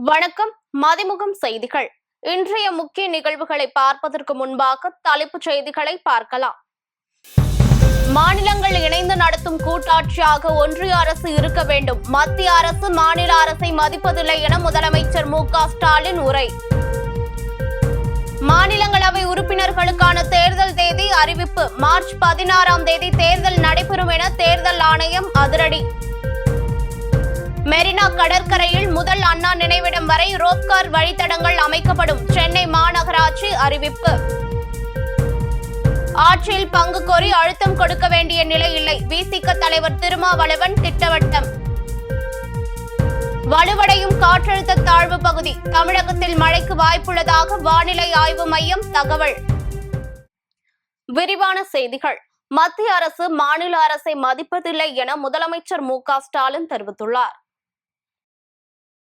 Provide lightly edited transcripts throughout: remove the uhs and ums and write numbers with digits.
வணக்கம். மதிமுகம் செய்திகள். இன்றைய முக்கிய நிகழ்வுகளை பார்ப்பதற்கு முன்பாக தலைப்புச் செய்திகளை பார்க்கலாம். மாநிலங்கள் இணைந்து நடத்தும் கூட்டாட்சியாக ஒன்றிய அரசு இருக்க வேண்டும். மத்திய அரசு மாநில அரசை மதிப்பதில்லை என முதலமைச்சர் மு.க.ஸ்டாலின் உரை. மாநிலங்களவை உறுப்பினர்களுக்கான தேர்தல் தேதி அறிவிப்பு. மார்ச் 16ஆம் தேதி தேர்தல் நடைபெறும் என தேர்தல் ஆணையம் அதிரடி. மெரினா கடற்கரையில் முதல் அண்ணா நினைவிடம் வரை ரோப்கார் வழித்தடங்கள் அமைக்கப்படும். சென்னை மாநகராட்சி அறிவிப்பு. ஆட்சியில் பங்கு கோரி அழுத்தம் கொடுக்க வேண்டிய நிலை இல்லை. விசிக தலைவர் திருமாவளவன் திட்டவட்டம். வலுவடையும் காற்றழுத்த தாழ்வு பகுதி. தமிழகத்தில் மழைக்கு வாய்ப்புள்ளதாக வானிலை ஆய்வு மையம் தகவல். விரிவான செய்திகள். மத்திய அரசு மாநில அரசை மதிப்பதில்லை என முதலமைச்சர் மு.க.ஸ்டாலின் தெரிவித்துள்ளார்.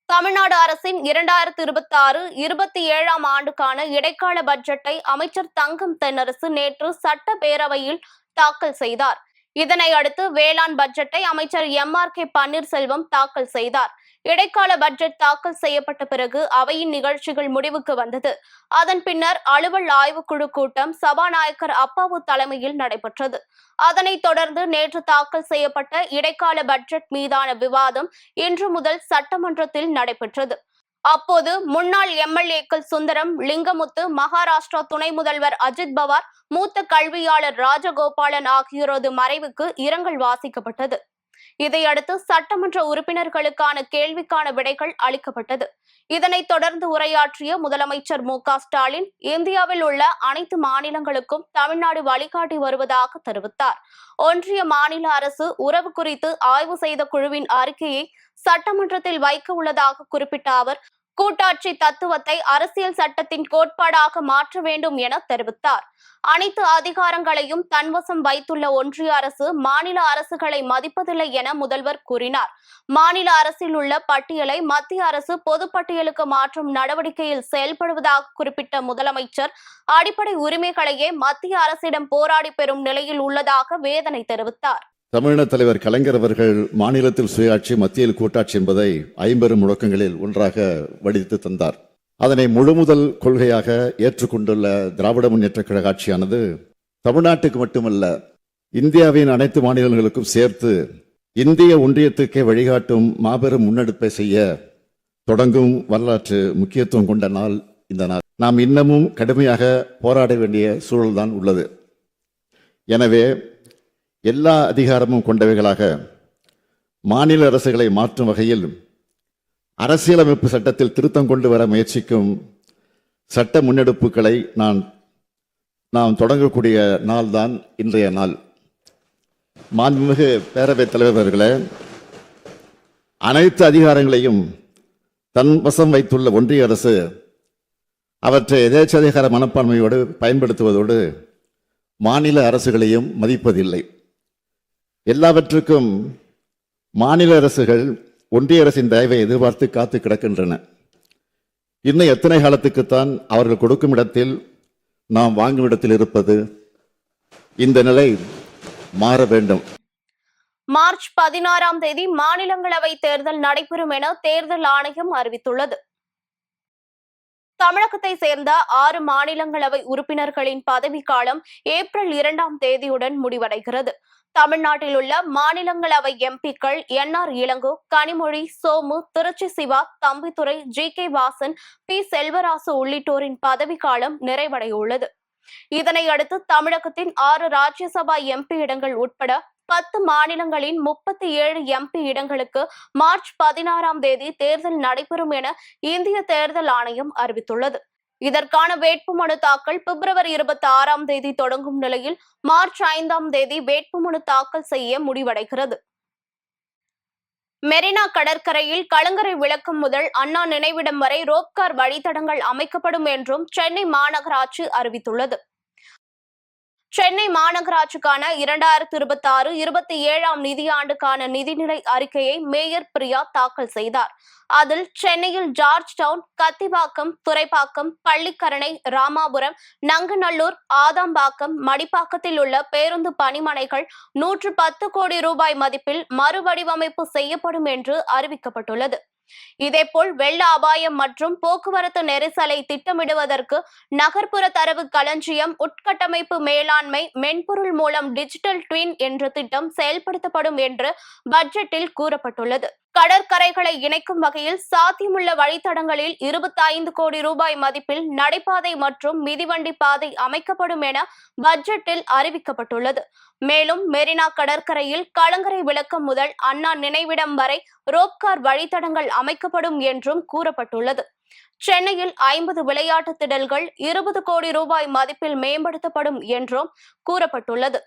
தமிழ்நாடு அரசின் 2026-27ஆம் ஆண்டுக்கான இடைக்கால பட்ஜெட்டை அமைச்சர் தங்கம் தென்னரசு நேற்று சட்டப்பேரவையில் தாக்கல் செய்தார். இதனை அடுத்து வேளாண் பட்ஜெட்டை அமைச்சர் எம்.ஆர்.கே. பன்னீர்செல்வம் தாக்கல் செய்தார். இடைக்கால பட்ஜெட் தாக்கல் செய்யப்பட்ட பிறகு அவையின் நிகழ்ச்சிகள் முடிவுக்கு வந்தது. அதன் பின்னர் அலுவல் ஆய்வுக்குழு கூட்டம் சபாநாயகர் அப்பாவு தலைமையில் நடைபெற்றது. அதனைத் தொடர்ந்து நேற்று தாக்கல் செய்யப்பட்ட இடைக்கால பட்ஜெட் மீதான விவாதம் இன்று முதல் சட்டமன்றத்தில் நடைபெற்றது. அப்போது முன்னாள் எம்எல்ஏக்கள் சுந்தரம், லிங்கமுத்து, மகாராஷ்டிரா துணை முதல்வர் அஜித் பவார், மூத்த கல்வியாளர் ராஜகோபாலன் ஆகியோரது மறைவுக்கு இரங்கல் வாசிக்கப்பட்டது. இதையடுத்து சட்டமன்ற உறுப்பினர்களுக்கான கேள்விக்கான விடைகள் அளிக்கப்பட்டது. இதனைத் தொடர்ந்து உரையாற்றிய முதலமைச்சர் மு.க.ஸ்டாலின், இந்தியாவில் உள்ள அனைத்து மாநிலங்களுக்கும் தமிழ்நாடு வழிகாட்டி வருவதாக தெரிவித்தார். ஒன்றிய மாநில அரசு உறவு குறித்து ஆய்வு செய்த குழுவின் அறிக்கையை சட்டமன்றத்தில் வைக்க உள்ளதாக குறிப்பிட்ட அவர், கூட்டாட்சி தத்துவத்தை அரசியல் சட்டத்தின் கோட்பாடாக மாற்ற வேண்டும் என தெரிவித்தார். அனைத்து அதிகாரங்களையும் தன்வசம் வைத்துள்ள ஒன்றிய அரசு மாநில அரசுகளை மதிப்பதில்லை என முதல்வர் கூறினார். மாநில அரசில் உள்ள பட்டியலை மத்திய அரசு பொதுப்பட்டியலுக்கு மாற்றும் நடவடிக்கையில் செயல்படுவதாக குறிப்பிட்ட முதலமைச்சர், அடிப்படை உரிமைகளையே மத்திய அரசிடம் போராடி பெறும் நிலையில் உள்ளதாக வேதனை தெரிவித்தார். தமிழக தலைவர் கலைஞர் அவர்கள் மாநிலத்தில் சுயாட்சி, மத்தியில் கூட்டாட்சி என்பதை 50 முழக்கங்களில் ஒன்றாக வடித்து தந்தார். அதனை முழுமுதல் கொள்கையாக ஏற்றுக்கொண்டுள்ள திராவிட முன்னேற்ற கழக ஆட்சியானது தமிழ்நாட்டுக்கு மட்டுமல்ல, இந்தியாவின் அனைத்து மாநிலங்களுக்கும் சேர்த்து இந்திய ஒன்றியத்துக்கே வழிகாட்டும் மாபெரும் முன்னெடுப்பை செய்ய தொடங்கும் வரலாற்று முக்கியத்துவம் கொண்ட நாள் இந்த நாள். நாம் இன்னமும் கடுமையாக போராட வேண்டிய சூழல்தான் உள்ளது. எனவே எல்லா அதிகாரமும் கொண்டவைகளாக மாநில அரசுகளை மாற்றும் வகையில் அரசியலமைப்பு சட்டத்தில் திருத்தம் கொண்டு வர முயற்சிக்கும் சட்ட முன்னெடுப்புகளை நாம் தொடங்கக்கூடிய நாள்தான் இன்றைய நாள். மாண்புமிகு பேரவைத் தலைவர்களே, அனைத்து அதிகாரங்களையும் தன் வசம் வைத்துள்ள ஒன்றிய அரசு அவற்றை எதேச்சதிகார மனப்பான்மையோடு பயன்படுத்துவதோடு மாநில அரசுகளையும் மதிப்பதில்லை. எல்லாவற்றுக்கும் மாநில அரசுகள் ஒன்றிய அரசின் தயவை எதிர்பார்த்து காத்து கிடக்கின்றன. இன்னும் எத்தனை காலத்துக்குத்தான் அவர்கள் கொடுக்கும் இடத்தில் நாம் வாங்கும் இடத்தில் இருப்பது? இந்த நிலை மாற வேண்டும். மார்ச் 16ஆம் தேதி மாநிலங்களவை தேர்தல் நடைபெறும் என தேர்தல் ஆணையம் அறிவித்துள்ளது. தமிழகத்தை சேர்ந்த 6 மாநிலங்களவை உறுப்பினர்களின் பதவிக்காலம் ஏப்ரல் 2ஆம் தேதியுடன் முடிவடைகிறது. தமிழ்நாட்டில் உள்ள மாநிலங்களவை எம்பிக்கள் என்.ஆர். இளங்கோ, கனிமொழி, சோமு, திருச்சி சிவா, தம்பிதுரை, ஜி.கே. வாசன், பி. செல்வராசு உள்ளிட்டோரின் பதவிக்காலம் நிறைவடையுள்ளது. இதனையடுத்து தமிழகத்தின் 6 ராஜ்யசபா எம்பி இடங்கள் உட்பட 10 மாநிலங்களின் 37 எம்பி இடங்களுக்கு மார்ச் 16ஆம் தேதி தேர்தல் நடைபெறும் என இந்திய தேர்தல் ஆணையம் அறிவித்துள்ளது. இதற்கான வேட்புமனு தாக்கல் பிப்ரவரி 26ஆம் தேதி தொடங்கும் நிலையில் மார்ச் 5ஆம் தேதி வேட்புமனு தாக்கல் செய்ய முடிவடைகிறது. மெரினா கடற்கரையில் கலங்கரை விளக்கம் முதல் அண்ணா நினைவிடம் வரை ரோப்கார் வழித்தடங்கள் அமைக்கப்படும் என்றும் சென்னை மாநகராட்சி அறிவித்துள்ளது. சென்னை மாநகராட்சிக்கான 2026-27ஆம் நிதியாண்டுக்கான நிதிநிலை அறிக்கையை மேயர் பிரியா தாக்கல் செய்தார். அதில் சென்னையில் ஜார்ஜ் டவுன், கத்திவாக்கம், துறைப்பாக்கம், பள்ளிக்கரணை, ராமாபுரம், நங்கநல்லூர், ஆதாம்பாக்கம், மடிப்பாக்கத்தில் உள்ள பேருந்து பணிமனைகள் 110 கோடி ரூபாய் மதிப்பில் மறுவடிவமைப்பு செய்யப்படும் என்று அறிவிக்கப்பட்டுள்ளது. இதேபோல் வெள்ள அபாயம் மற்றும் போக்குவரத்து நெரிசலை திட்டமிடுவதற்கு நகர்ப்புற தரவு களஞ்சியம், உட்கட்டமைப்பு மேலாண்மை மென்பொருள் மூலம் டிஜிட்டல் ட்வின் என்ற திட்டம் செயல்படுத்தப்படும் என்று பட்ஜெட்டில் கூறப்பட்டுள்ளது. கடற்கரைகளை இணைக்கும் வகையில் சாத்தியமுள்ள வழித்தடங்களில் 25 கோடி ரூபாய் மதிப்பில் நடைபாதை மற்றும் மிதிவண்டி பாதை அமைக்கப்படும் என பட்ஜெட்டில் அறிவிக்கப்பட்டுள்ளது. மேலும் மெரினா கடற்கரையில் கலங்கரை விளக்கம் முதல் அண்ணா நினைவிடம் வரை ரோப்கார் வழித்தடங்கள் அமைக்கப்படும் என்றும் கூறப்பட்டுள்ளது. சென்னையில் 50 விளையாட்டு திடல்கள் 20 கோடி ரூபாய் மதிப்பில் மேம்படுத்தப்படும் என்றும் கூறப்பட்டுள்ளது.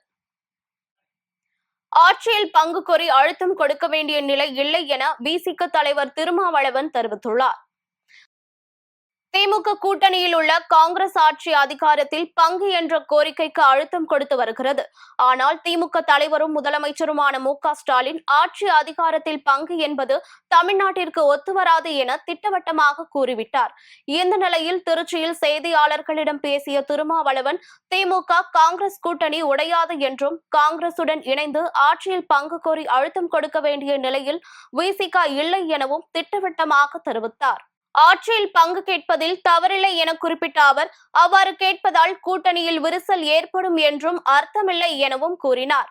ஆட்சியில் பங்கு கோரி அழுத்தம் கொடுக்க வேண்டிய நிலை இல்லை என விசிக தலைவர் திருமாவளவன் தெரிவித்துள்ளார். திமுக கூட்டணியில் உள்ள காங்கிரஸ் ஆட்சி அதிகாரத்தில் பங்கு என்ற கோரிக்கைக்கு அழுத்தம் கொடுத்து வருகிறது. ஆனால் திமுக தலைவரும் முதலமைச்சருமான மு.க.ஸ்டாலின் ஆட்சி அதிகாரத்தில் பங்கு என்பது தமிழ்நாட்டிற்கு ஒத்துவராது என திட்டவட்டமாக கூறிவிட்டார். இந்த நிலையில் திருச்சியில் செய்தியாளர்களிடம் பேசிய திருமாவளவன், திமுக காங்கிரஸ் கூட்டணி உடையாது என்றும் காங்கிரசுடன் இணைந்து ஆட்சியில் பங்கு கோரி அழுத்தம் கொடுக்க வேண்டிய நிலையில் விசிக இல்லை எனவும் திட்டவட்டமாக தெரிவித்தார். ஆட்சியில் பங்கு கேட்பதில் தவறில்லை என குறிப்பிட்ட அவர், அவ்வாறு கேட்பதால் கூட்டணியில் விரிசல் ஏற்படும் என்றும் அர்த்தமில்லை எனவும் கூறினார்.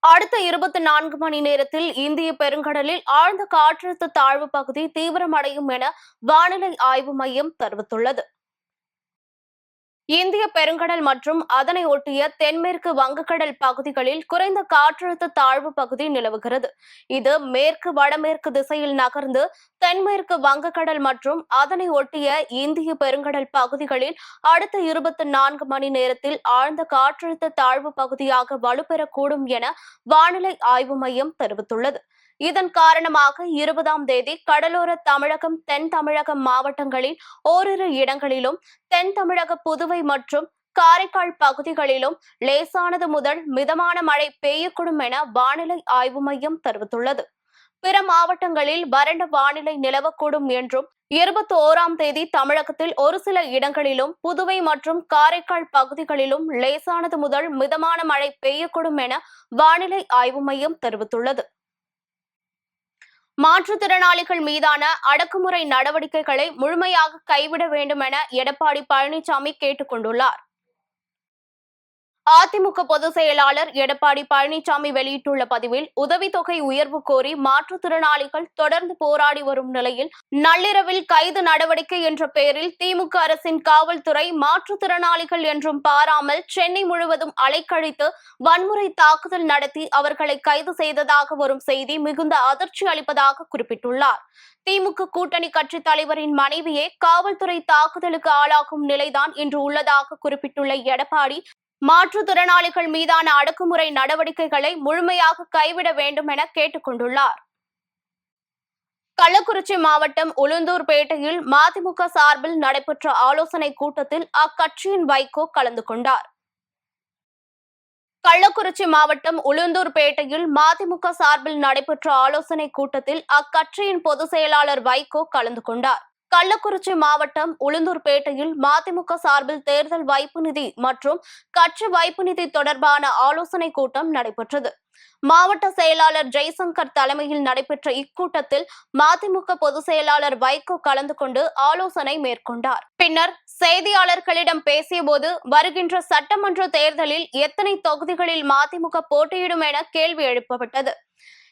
அடுத்த 24 மணி நேரத்தில் இந்திய பெருங்கடலில் ஆழ்ந்த காற்றழுத்த தாழ்வு பகுதி தீவிரமடையும் என வானிலை ஆய்வு மையம் தெரிவித்துள்ளது. இந்திய பெருங்கடல் மற்றும் அதனை ஒட்டிய தென்மேற்கு வங்கக்கடல் பகுதிகளில் குறைந்த காற்றழுத்த தாழ்வு பகுதி நிலவுகிறது. இது மேற்கு வடமேற்கு திசையில் நகர்ந்து தென்மேற்கு வங்கக்கடல் மற்றும் அதனை ஒட்டிய இந்திய பெருங்கடல் பகுதிகளில் அடுத்த 24 மணி நேரத்தில் ஆழ்ந்த காற்றழுத்த தாழ்வு பகுதியாக வலுப்பெறக்கூடும் என வானிலை ஆய்வு மையம் தெரிவித்துள்ளது. இதன் காரணமாக 20ஆம் தேதி கடலோர தமிழகம், தென் தமிழகம் மாவட்டங்களில் ஓரிரு இடங்களிலும், தென் தமிழக, புதுவை மற்றும் காரைக்கால் பகுதிகளிலும் லேசானது முதல் மிதமான மழை பெய்யக்கூடும் என வானிலை ஆய்வு மையம் தெரிவித்துள்ளது. பிற மாவட்டங்களில் வறண்ட வானிலை நிலவக்கூடும் என்றும், 21ஆம் தேதி தமிழகத்தில் ஒரு சில இடங்களிலும், புதுவை மற்றும் காரைக்கால் பகுதிகளிலும் லேசானது முதல் மிதமான மழை பெய்யக்கூடும் என வானிலை ஆய்வு மையம் தெரிவித்துள்ளது. மாற்றுத்திறனாளிகள் மீதான அடக்குமுறை நடவடிக்கைகளை முழுமையாக கைவிட வேண்டும் என எடப்பாடி பழனிசாமி கேட்டுக் கொண்டுள்ளார். அதிமுக பொதுச் செயலாளர் எடப்பாடி பழனிசாமி வெளியிட்டுள்ள பதிவில், உதவித்தொகை உயர்வு கோரி மாற்றுத்திறனாளிகள் தொடர்ந்து போராடி வரும் நிலையில் நள்ளிரவில் கைது நடவடிக்கை என்ற பெயரில் திமுக அரசின் காவல்துறை மாற்றுத்திறனாளிகள் என்றும் பாராமல் சென்னை முழுவதும் அலைக்கழித்து வன்முறை தாக்குதல் நடத்தி அவர்களை கைது செய்ததாக வரும் செய்தி மிகுந்த அதிர்ச்சி அளிப்பதாக குறிப்பிட்டுள்ளார். திமுக கூட்டணி கட்சித் தலைவரின் மனைவியே காவல்துறை தாக்குதலுக்கு ஆளாகும் நிலைதான் இன்று உள்ளதாக குறிப்பிட்டுள்ள எடப்பாடி, மாற்றுத்திறனாளிகள் மீதான அடக்குமுறை நடவடிக்கைகளை முழுமையாக கைவிட வேண்டும் என கேட்டுக் கொண்டுள்ளார். கள்ளக்குறிச்சி மாவட்டம் உளுந்தூர்பேட்டையில் மதிமுக சார்பில் நடைபெற்ற ஆலோசனைக் கூட்டத்தில் அக்கட்சியின் வைகோ கலந்து கொண்டார். கள்ளக்குறிச்சி மாவட்டம் உளுந்தூர்பேட்டையில் மதிமுக சார்பில் நடைபெற்ற ஆலோசனைக் கூட்டத்தில் அக்கட்சியின் பொதுச் செயலாளர் வைகோ கலந்து கொண்டார். கள்ளக்குறிச்சி மாவட்டம் உளுந்தூர்பேட்டையில் மதிமுக சார்பில் தேர்தல் வைப்பு நிதி மற்றும் கட்சி வைப்பு நிதி தொடர்பான ஆலோசனைக் கூட்டம் நடைபெற்றது. மாவட்ட செயலாளர் ஜெய்சங்கர் தலைமையில் நடைபெற்ற இக்கூட்டத்தில் மதிமுக பொதுச் செயலாளர் வைகோ கலந்து கொண்டு ஆலோசனை மேற்கொண்டார். பின்னர் செய்தியாளர்களிடம் பேசியபோது, வருகின்ற சட்டமன்ற தேர்தலில் எத்தனை தொகுதிகளில் மதிமுக போட்டியிடும் என கேள்வி எழுப்பப்பட்டது.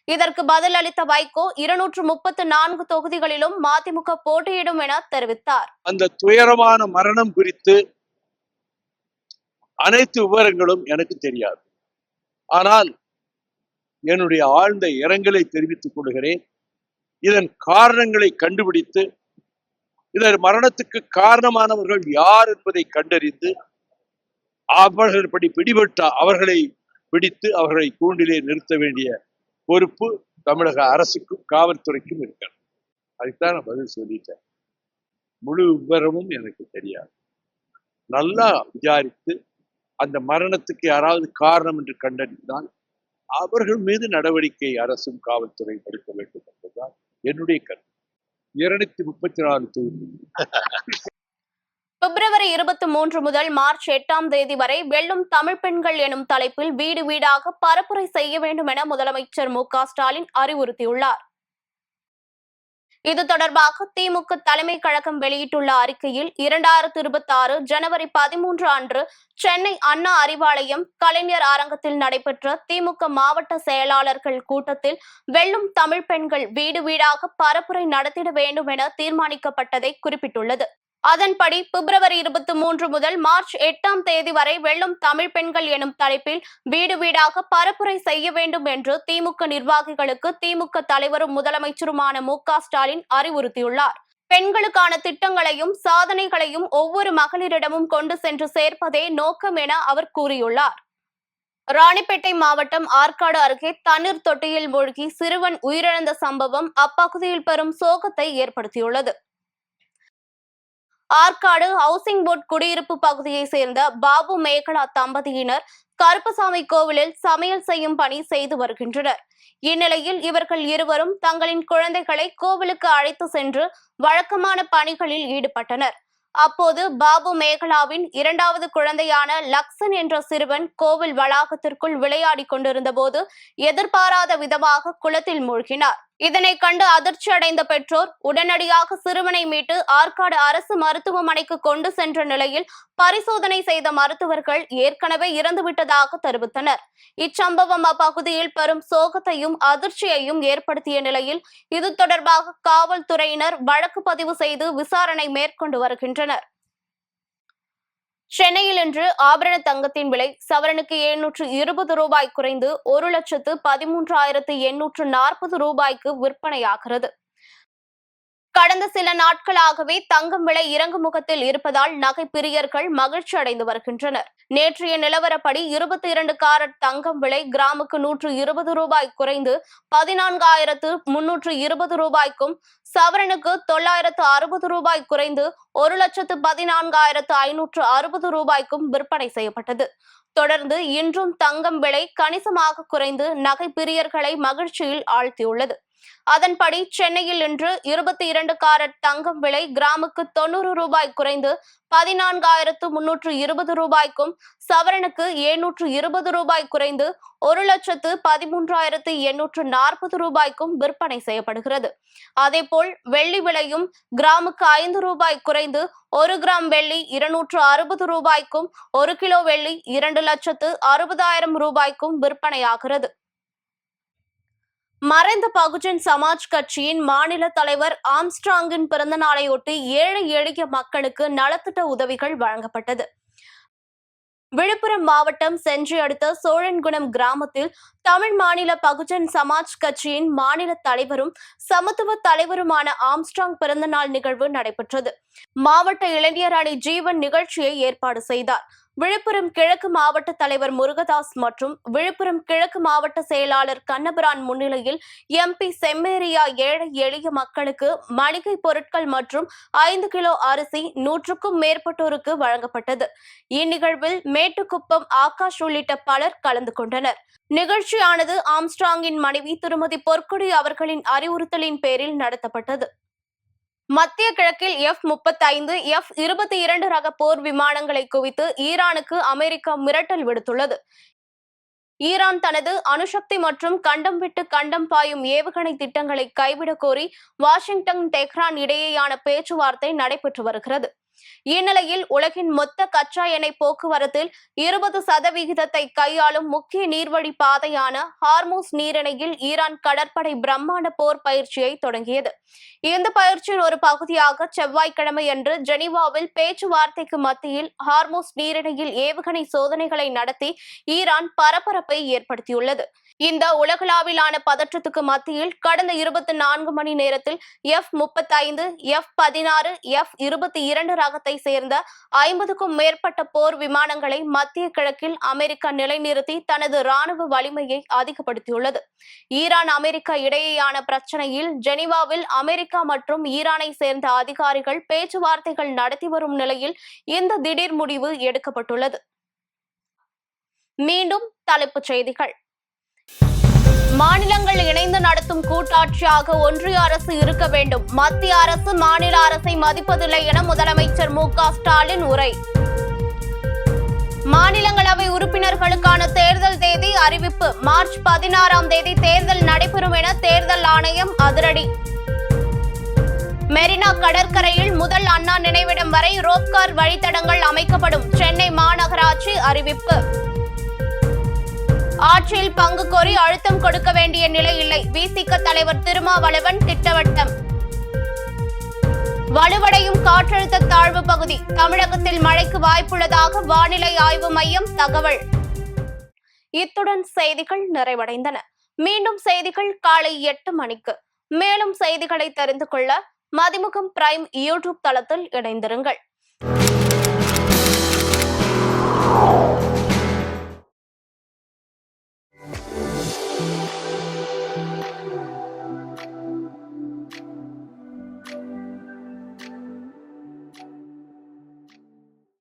இதற்கு பதில் அளித்த வைகோ, 234 தொகுதிகளிலும் மதிமுக போட்டியிடும் என தெரிவித்தார். அந்த துயரமான மரணம் குறித்து அனைத்து விவரங்களும் எனக்கு தெரியாது. ஆனால் என்னுடைய ஆழ்ந்த இரங்கலை தெரிவித்துக் கொள்கிறேன். இதன் காரணங்களை கண்டுபிடித்து, இதன் மரணத்துக்கு காரணமானவர்கள் யார் என்பதை கண்டறிந்து, அவர்கள் பிடிபட்ட அவர்களை பிடித்து அவர்களை கூண்டிலே நிறுத்த வேண்டிய பொறுப்பு தமிழக அரசுக்கும் காவல்துறைக்கும் இருக்கிறது. அதுதான் நான் பதில் சொல்லிட்டேன். முழு விவரமும் எனக்கு தெரியாது. நல்லா விசாரித்து அந்த மரணத்துக்கு யாராவது காரணம் என்று கண்டறிந்தால் அவர்கள் மீது நடவடிக்கை அரசும் காவல்துறை எடுக்க வேண்டும் என்பதுதான் என்னுடைய கருத்து. 234 தொகுதி. பிப்ரவரி 23 முதல் மார்ச் 8ஆம் தேதி வரை வெல்லும் தமிழ் பெண்கள் எனும் தலைப்பில் வீடு வீடாக பரப்புரை செய்ய வேண்டும் என முதலமைச்சர் மு.க.ஸ்டாலின் அறிவுறுத்தியுள்ளார். இது தொடர்பாக திமுக தலைமை கழகம் வெளியிட்டுள்ள அறிக்கையில் 2026 ஜனவரி 13 அன்று சென்னை அண்ணா அறிவாலயம் கலைஞர் அரங்கத்தில் நடைபெற்ற திமுக மாவட்ட செயலாளர்கள் கூட்டத்தில் வெல்லும் தமிழ் பெண்கள் வீடு வீடாக பரப்புரை நடத்திட வேண்டும் என தீர்மானிக்கப்பட்டதை குறிப்பிட்டுள்ளது. அதன்படி பிப்ரவரி 23 முதல் மார்ச் 8ஆம் தேதி வரை வெல்லும் தமிழ் பெண்கள் எனும் தலைப்பில் வீடு வீடாக பரப்புரை செய்ய வேண்டும் என்று திமுக நிர்வாகிகளுக்கு திமுக தலைவரும் முதலமைச்சருமான மு.க.ஸ்டாலின் அறிவுறுத்தியுள்ளார். பெண்களுக்கான திட்டங்களையும் சாதனைகளையும் ஒவ்வொரு மகளிரிடமும் கொண்டு சென்று சேர்ப்பதே நோக்கம் என அவர் கூறியுள்ளார். ராணிப்பேட்டை மாவட்டம் ஆற்காடு அருகே தண்ணீர் தொட்டியில் மூழ்கி சிறுவன் உயிரிழந்த சம்பவம் அப்பகுதியில் பெரும் சோகத்தை ஏற்படுத்தியுள்ளது. ஆற்காடு ஹவுசிங் போர்டு குடியிருப்பு பகுதியை சேர்ந்த பாபு மேகலா தம்பதியினர் கருப்பசாமி கோவிலில் சமையல் செய்யும் பணி செய்து வருகின்றனர். இந்நிலையில் இவர்கள் இருவரும் தங்களின் குழந்தைகளை கோவிலுக்கு அழைத்து சென்று வழக்கமான பணிகளில் ஈடுபட்டனர். அப்போது பாபு மேகலாவின் 2வது குழந்தையான லக்சன் என்ற சிறுவன் கோவில் வளாகத்திற்குள் விளையாடி கொண்டிருந்த போது எதிர்பாராத விதமாக குளத்தில் மூழ்கினார். இதனை கண்டு அதிர்ச்சி அடைந்த பெற்றோர் உடனடியாக சிறுவனை மீட்டு ஆற்காடு அரசு மருத்துவமனைக்கு கொண்டு சென்ற நிலையில் பரிசோதனை செய்த மருத்துவர்கள் ஏற்கனவே இறந்துவிட்டதாக தெரிவித்தனர். இச்சம்பவம் அப்பகுதியில் பெரும் சோகத்தையும் அதிர்ச்சியையும் ஏற்படுத்திய நிலையில் இது தொடர்பாக காவல்துறையினர் வழக்கு பதிவு செய்து விசாரணை மேற்கொண்டு வருகின்றனர். சென்னையில் இன்று ஆபரண தங்கத்தின் விலை சவரனுக்கு 720 ரூபாய் குறைந்து 1,13,840 ரூபாய்க்கு விற்பனையாகிறது. கடந்த சில நாட்களாகவே தங்கம் விலை இறங்கு முகத்தில் இருப்பதால் நகை பிரியர்கள் மகிழ்ச்சி அடைந்து வருகின்றனர். நேற்றைய நிலவரப்படி 22 காரட் தங்கம் விலை கிராமுக்கு 120 ரூபாய் குறைந்து 14,320 ரூபாய்க்கும், சவரனுக்கு 960 ரூபாய் குறைந்து 1,14,560 ரூபாய்க்கும் விற்பனை செய்யப்பட்டது. தொடர்ந்து இன்றும் தங்கம் விலை கணிசமாக குறைந்து நகை பிரியர்களை மகிழ்ச்சியில் ஆழ்த்தியுள்ளது. அதன்படி சென்னையில் இன்று 22 காரட் தங்கம் விலை கிராமுக்கு 90 ரூபாய் குறைந்து 14,320 ரூபாய்க்கும், சவரனுக்கு 720 ரூபாய் குறைந்து 1,13,840 ரூபாய்க்கும் விற்பனை செய்யப்படுகிறது. அதேபோல் வெள்ளி விலையும் கிராமுக்கு 5 ரூபாய் குறைந்து 1 கிராம் வெள்ளி 260 ரூபாய்க்கும், 1 கிலோ வெள்ளி 2,60,000 ரூபாய்க்கும் விற்பனையாகிறது. மறைந்த பகுஜன் சமாஜ் கட்சியின் மாநில தலைவர் ஆம்ஸ்ட்ராங்கின் பிறந்த நாளையொட்டி ஏழை எளிய மக்களுக்கு நலத்திட்ட உதவிகள் வழங்கப்பட்டது. விழுப்புரம் மாவட்டம் செஞ்சி அடுத்த சோழன்குளம் கிராமத்தில் தமிழ் மாநில பகுஜன் சமாஜ் கட்சியின் மாநில தலைவரும் சமத்துவ தலைவருமான ஆம்ஸ்ட்ராங் பிறந்தநாள் நிகழ்வு நடைபெற்றது. மாவட்ட இளைஞர் அணி ஜீவன் நிகழ்ச்சியை ஏற்பாடு செய்தார். விழுப்புரம் கிழக்கு மாவட்ட தலைவர் முருகதாஸ் மற்றும் விழுப்புரம் கிழக்கு மாவட்ட செயலாளர் கண்ணபிரான் முன்னிலையில் MP செம்மேரியா ஏழை எளிய மக்களுக்கு மளிகை பொருட்கள் மற்றும் 5 கிலோ அரிசி 100க்கும் மேற்பட்டோருக்கு வழங்கப்பட்டது. இந்நிகழ்வில் மேட்டுக்குப்பம் ஆகாஷ் உள்ளிட்ட பலர் கலந்து கொண்டனர். நிகழ்ச்சியானது ஆம்ஸ்ட்ராங்கின் மனைவி திருமதி பொற்கொடி அவர்களின் அறிவுறுத்தலின் பேரில் நடத்தப்பட்டது. மத்திய கிழக்கில் F-35, F-22 ரக போர் விமானங்களை குவித்து ஈரானுக்கு அமெரிக்கா மிரட்டல் விடுத்துள்ளது. ஈரான் தனது அணுசக்தி மற்றும் கண்டம் விட்டு கண்டம் பாயும் ஏவுகணை திட்டங்களை கைவிடக் கோரி வாஷிங்டன், தெஹ்ரான் இடையேயான பேச்சுவார்த்தை நடைபெற்று வருகிறது. இந்நிலையில் உலகின் மொத்த கச்சா எண்ணெய் போக்குவரத்தில் 20% கையாளும் முக்கிய நீர்வழி பாதையான ஹார்மூஸ் நீரிணையில் ஈரான் கடற்படை பிரம்மாண்ட போர் பயிற்சியை தொடங்கியது. இந்த பயிற்சியின் ஒரு பகுதியாக செவ்வாய்க்கிழமையன்று ஜெனீவாவில் பேச்சுவார்த்தைக்கு மத்தியில் ஹார்மூஸ் நீரிணையில் ஏவுகணை சோதனைகளை நடத்தி ஈரான் பரபரப்பை ஏற்படுத்தியுள்ளது. இந்த உலகளாவிலான பதற்றத்துக்கு மத்தியில் கடந்த 24 மணி நேரத்தில் F-35, F-16, F-22 ரகத்தை சேர்ந்த 50க்கும் மேற்பட்ட போர் விமானங்களை மத்திய கிழக்கில் அமெரிக்கா நிலைநிறுத்தி தனது ராணுவ வலிமையை அதிகப்படுத்தியுள்ளது. ஈரான் அமெரிக்கா இடையேயான பிரச்சனையில் ஜெனீவாவில் அமெரிக்கா மற்றும் ஈரானை சேர்ந்த அதிகாரிகள் பேச்சுவார்த்தைகள் நடத்தி வரும் நிலையில் இந்த திடீர் முடிவு எடுக்கப்பட்டுள்ளது. மீண்டும் தலைப்புச் செய்திகள். மாநிலங்கள் இணைந்து நடத்தும் கூட்டாட்சியாக ஒன்றிய அரசு இருக்க வேண்டும். மத்திய அரசு மாநில அரசை மதிப்பதில்லை என முதலமைச்சர் மு.க. ஸ்டாலின் உரை. மாநிலங்களவை உறுப்பினர்களுக்கான தேர்தல் தேதி அறிவிப்பு. மார்ச் 16ஆம் தேதி தேர்தல் நடைபெறும் என தேர்தல் ஆணையம் அதிரடி. மெரினா கடற்கரையில் முதல் அண்ணா நினைவிடம் வரை ரோப்கார் வழித்தடங்கள் அமைக்கப்படும். சென்னை மாநகராட்சி அறிவிப்பு. ஆட்சியில் பங்கு கோரி அழுத்தம் கொடுக்க வேண்டிய நிலை இல்லை. விசிக தலைவர் திருமாவளவன் திட்டவட்டம். வலுவடையும் காற்றழுத்த தாழ்வு பகுதி. தமிழகத்தில் மழைக்கு வாய்ப்புள்ளதாக வானிலை ஆய்வு மையம் தகவல். இத்துடன் செய்திகள் நிறைவடைந்தன. மீண்டும் செய்திகள் காலை 8 மணிக்கு. மேலும் செய்திகளை தெரிந்து கொள்ள மதிமுகம் பிரைம் யூடியூப் தளத்தில் இணைந்திருங்கள்.